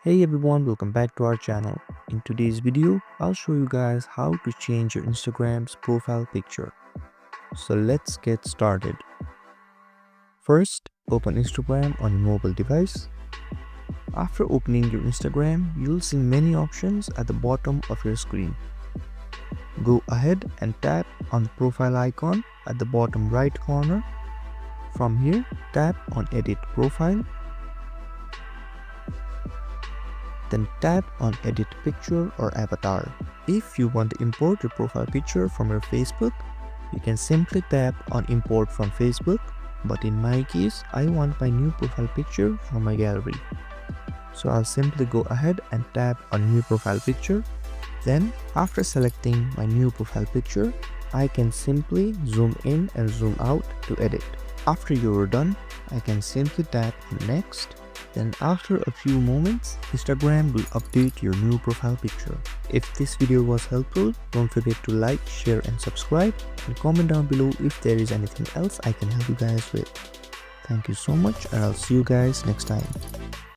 Hey everyone, welcome back to our channel. In today's video, I'll show you guys how to change your Instagram's profile picture. So let's get started. First, open Instagram on your mobile device. After opening your Instagram, you'll see many options at the bottom of your screen. Go ahead and tap on the profile icon at the bottom right corner. From here, tap on Edit Profile. Then tap on Edit Picture or Avatar. If you want to import your profile picture from your Facebook, you can simply tap on Import from Facebook, but in my case, I want my new profile picture from my gallery. So I'll simply go ahead and tap on New Profile Picture. Then, after selecting my new profile picture, I can simply zoom in and zoom out to edit. After you're done, I can simply tap on Next. Then after a few moments, Instagram will update your new profile picture. If this video was helpful, don't forget to like, share and subscribe, and comment down below if there is anything else I can help you guys with. Thank you so much, and I'll see you guys next time.